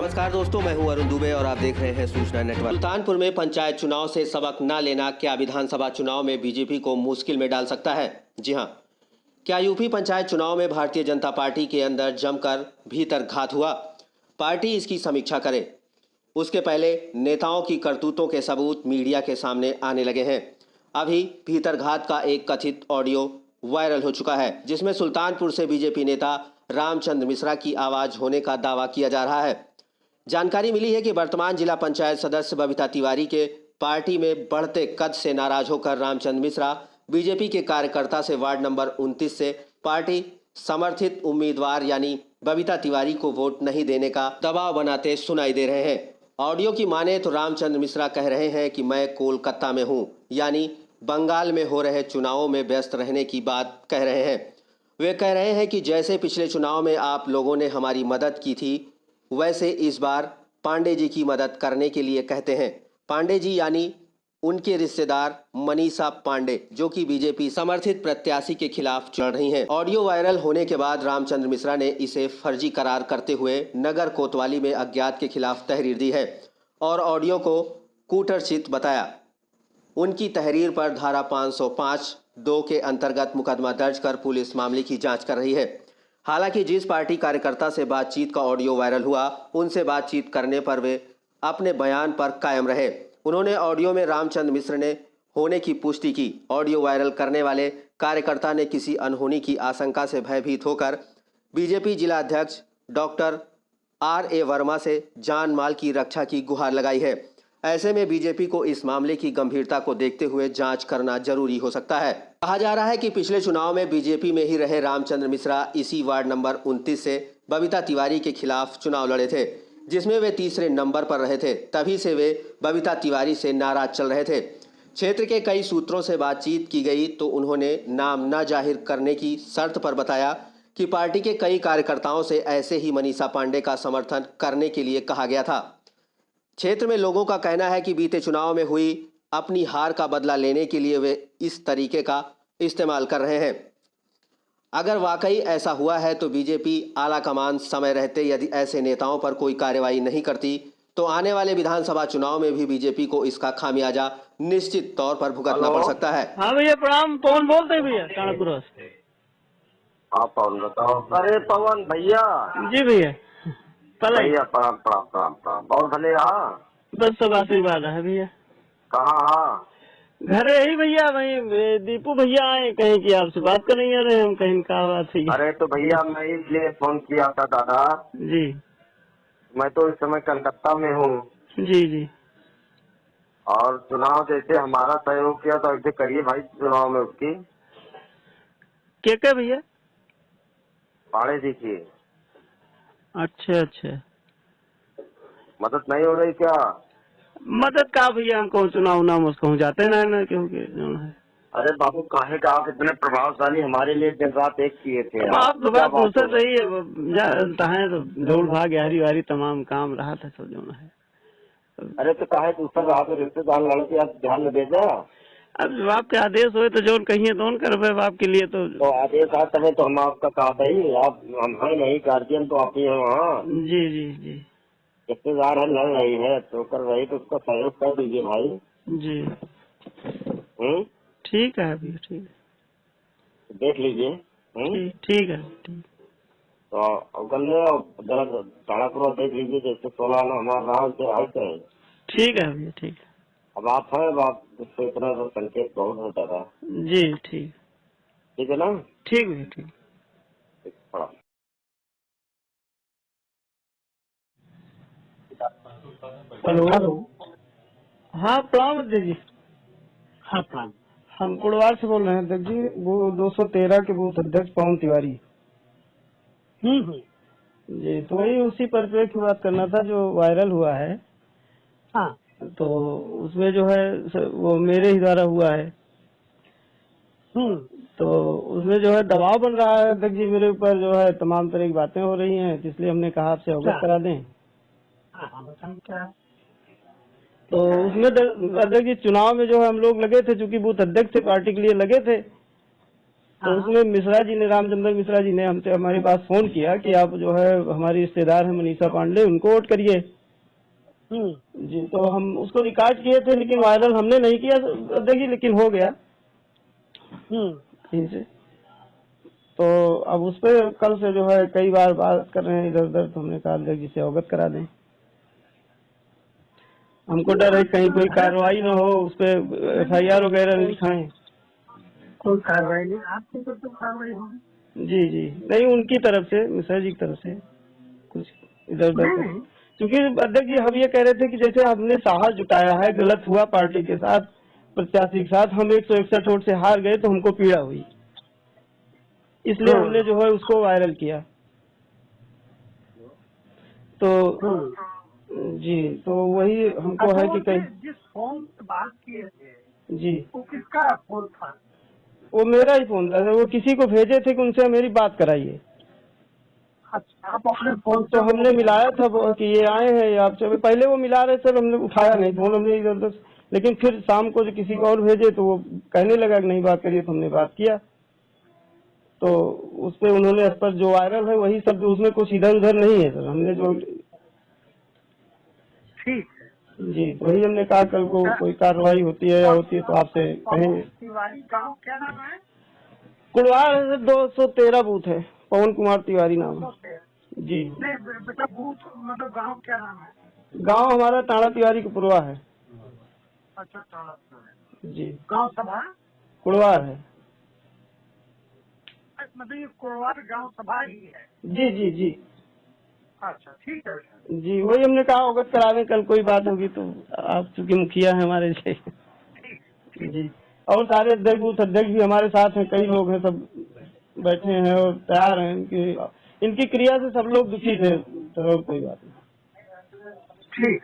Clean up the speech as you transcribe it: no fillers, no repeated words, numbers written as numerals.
नमस्कार दोस्तों, मैं हूं अरुण दुबे और आप देख रहे हैं सूचना नेटवर्क। सुल्तानपुर में पंचायत चुनाव से सबक न लेना क्या विधानसभा चुनाव में बीजेपी को मुश्किल में डाल सकता है? जी हां, क्या यूपी पंचायत चुनाव में भारतीय जनता पार्टी के अंदर जमकर भीतर घात हुआ? पार्टी इसकी समीक्षा करे उसके पहले नेताओं की करतूतों के सबूत मीडिया के सामने आने लगे हैं। अभी भीतरघात का एक कथित ऑडियो वायरल हो चुका है, जिसमें सुल्तानपुर से बीजेपी नेता रामचंद्र मिश्रा की आवाज होने का दावा किया जा रहा है। जानकारी मिली है कि वर्तमान जिला पंचायत सदस्य बबीता तिवारी के पार्टी में बढ़ते कद से नाराज होकर रामचंद्र मिश्रा बीजेपी के कार्यकर्ता से वार्ड नंबर 29 से पार्टी समर्थित उम्मीदवार यानी बबीता तिवारी को वोट नहीं देने का दबाव बनाते सुनाई दे रहे हैं। ऑडियो की माने तो रामचंद्र मिश्रा कह रहे हैं कि मैं कोलकाता में हूं, यानी बंगाल में हो रहे चुनावों में व्यस्त रहने की बात कह रहे हैं। वे कह रहे हैं कि जैसे पिछले चुनाव में आप लोगों ने हमारी मदद की थी, वैसे इस बार पांडे जी की मदद करने के लिए कहते हैं। पांडे जी यानी उनके रिश्तेदार मनीषा पांडे, जो कि बीजेपी समर्थित प्रत्याशी के खिलाफ चल रही हैं। ऑडियो वायरल होने के बाद रामचंद्र मिश्रा ने इसे फर्जी करार करते हुए नगर कोतवाली में अज्ञात के खिलाफ तहरीर दी है और ऑडियो को कूटरचित बताया। उनकी तहरीर पर धारा 505(2) के अंतर्गत मुकदमा दर्ज कर पुलिस मामले की जांच कर रही है। हालांकि जिस पार्टी कार्यकर्ता से बातचीत का ऑडियो वायरल हुआ, उनसे बातचीत करने पर वे अपने बयान पर कायम रहे। उन्होंने ऑडियो में रामचंद्र मिश्र ने होने की पुष्टि की। ऑडियो वायरल करने वाले कार्यकर्ता ने किसी अनहोनी की आशंका से भयभीत होकर बीजेपी जिला अध्यक्ष डॉक्टर R.A. वर्मा से जान माल की रक्षा की गुहार लगाई है। ऐसे में बीजेपी को इस मामले की गंभीरता को देखते हुए जांच करना जरूरी हो सकता है। कहा जा रहा है कि पिछले चुनाव में बीजेपी में ही रहे रामचंद्र मिश्रा इसी वार्ड नंबर 29 से बबीता तिवारी के खिलाफ चुनाव लड़े थे, जिसमें वे तीसरे नंबर पर रहे थे। तभी से वे बबीता तिवारी से नाराज चल रहे थे। क्षेत्र के कई सूत्रों से बातचीत की गई तो उन्होंने नाम न जाहिर करने की शर्त पर बताया कि पार्टी के कई कार्यकर्ताओं से ऐसे ही मनीषा पांडे का समर्थन करने के लिए कहा गया था। क्षेत्र में लोगों का कहना है कि बीते चुनाव में हुई अपनी हार का बदला लेने के लिए वे इस तरीके का इस्तेमाल कर रहे हैं। अगर वाकई ऐसा हुआ है तो बीजेपी आला कमान समय रहते यदि ऐसे नेताओं पर कोई कार्रवाई नहीं करती तो आने वाले विधानसभा चुनाव में भी बीजेपी को इसका खामियाजा निश्चित तौर पर भुगतना पड़ सकता है। हाँ भैया प्रणाम। पवन बोलते हैं भैया कानपुर से। आप पवन बताओ। अरे पवन भैया। जी भैया भैया प्रणाम प्रणाम प्रणाम प्रणाम। बहुत भले। हाँ बस सब आशीर्वाद है भैया। कहाँ? घर यही भैया, वही दीपू भैया आए कहीं की आपसे बात कर नहीं आ रहे हम, कहीं का बात थी। अरे तो भैया मैं इसलिए फोन किया था दादा जी। मैं तो इस समय कलकत्ता में हूँ। जी जी। और चुनाव जैसे हमारा सहयोग किया तो ऐसे करिए भाई चुनाव में उसकी। क्या भैया? पाड़े जी की। अच्छा अच्छा। मदद नहीं हो रही क्या? मदद का भैया, हमको चुनाव नाम उसको जाते ना क्योंकि जो है। अरे बाबू काहे का आप इतने प्रभावशाली हमारे लिए दिन रात एक किए थे। आप तो बात दूसरा सही है तो दौड़ भाग यारी वारी तमाम काम रहा था सब जो है। अरे तो काहे दूसरा रहा तो रिश्तेदार लड़के आप ध्यान में भेजा। अब जब आपके आदेश हुए तो जोन कहिए तो करवे आपके लिए तो आदेश आता है तो हम आपका कहा भाई आप हम है नहीं गार्जियन तो आप ही हैं वहाँ। जी जी जी। रिश्तेदार है लड़ रही है तो कर रही तो उसका सहयोग कर दीजिए भाई जी। ठीक है अभी, ठीक है देख लीजिए। ठीक है ठीक। तो गले तारापुरा देख लीजिए जैसे 16 हमारा राम से आते हैं। ठीक है भैया ठीक है। अब आप है आप उससे इतना तो संकेत बहुत होता था। जी ठीक। ठीक है ना? ठीक भैया ठीक। हेलो। हाँ प्रणाम जी। हाँ प्रणाम। हम कुड़वार से बोल रहे हैं अध्यक्ष जी, वो 213 के बूथ अध्यक्ष पवन तिवारी। जी तो वही उसी परिप्रेक्ष्य की बात करना था जो वायरल हुआ है। हाँ तो उसमें जो है वो मेरे ही द्वारा हुआ है। तो उसमें जो है दबाव बन रहा है अध्यक्ष जी मेरे ऊपर, जो है तमाम तरह की बातें हो रही हैं, इसलिए हमने कहा आपसे अवगत करा दें। तो उसमें अध्यक्ष जी चुनाव में जो है हम लोग लगे थे, चूंकि बूथ अध्यक्ष थे पार्टी के लिए लगे थे, तो उसमें मिश्रा जी ने, रामचंद्र मिश्रा जी ने हमसे हमारे पास फोन किया कि आप जो है हमारी रिश्तेदार है मनीषा पांडे, उनको वोट करिए जी। तो हम उसको रिकॉर्ड किए थे, लेकिन वायरल हमने नहीं किया देखिए, लेकिन हो गया इनसे। तो अब उस पे कल से जो है कई बार बात कर रहे हैं इधर उधर, तो हमने कहा अध्यक्ष जी से अवगत करा दें। हमको डर है कहीं कोई कार्रवाई न हो, उस पे FIR वगैरह लिखाएं। कोई कार्रवाई नहीं, आपकी तरफ से कार्रवाई होगी। जी जी, नहीं उनकी तरफ से, मिश्रा जी की तरफ से कुछ इधर उधर। क्योंकि अध्यक्ष जी हम ये कह रहे थे कि जैसे हमने साहस जुटाया है, गलत हुआ पार्टी के साथ, प्रत्याशी के साथ, हम 161 वोट से हार गए तो हमको पीड़ा हुई, इसलिए हमने जो है उसको वायरल किया। तो जी, तो वही हमको है कि कहीं जिस फोन से बात किए थे जी, वो किसका फोन था? वो मेरा ही फोन था, वो किसी को भेजे थे कि उनसे मेरी बात कराइए। अच्छा, आप अपने फोन तो हमने मिलाया था कि ये आए हैं आपसे, पहले वो मिला रहे सर, हमने उठाया नहीं फोन, हमने इधर उधर, लेकिन फिर शाम को जो किसी को और भेजे तो वो कहने लगा कि नहीं बात करिए, तो हमने बात किया। तो उस पे उन्होंने इस पर जो वायरल है वही सब, उसमें कुछ इधर उधर नहीं है सर, हमने जो ठीक जी, वही हमने कहा कल को कोई कार्रवाई होती है या होती है तो आपसे कहेंगे। तिवारी गाँव क्या नाम है? कुड़वार 213 बूथ है, पवन कुमार तिवारी नाम है जी। नहीं बेटा, बूथ मतलब गाँव क्या नाम है? गांव हमारा टाणा तिवारी का पुरवा है अच्छा, तालाब जी। गाँव सभा, कुड़वार है मतलब ये कोरवार गाँव सभा ही है। जी जी जी अच्छा, ठीक है जी, वही हमने कहा अवगत करा दें, कल कोई बात होगी तो। आप चूंकि मुखिया हैं हमारे से जी, और सारे अध्यक्ष बूथ अध्यक्ष भी हमारे साथ हैं, कई लोग हैं, सब बैठे हैं और तैयार हैं। इनकी क्रिया से सब लोग दुखी थे, तो कोई बात नहीं। ठीक।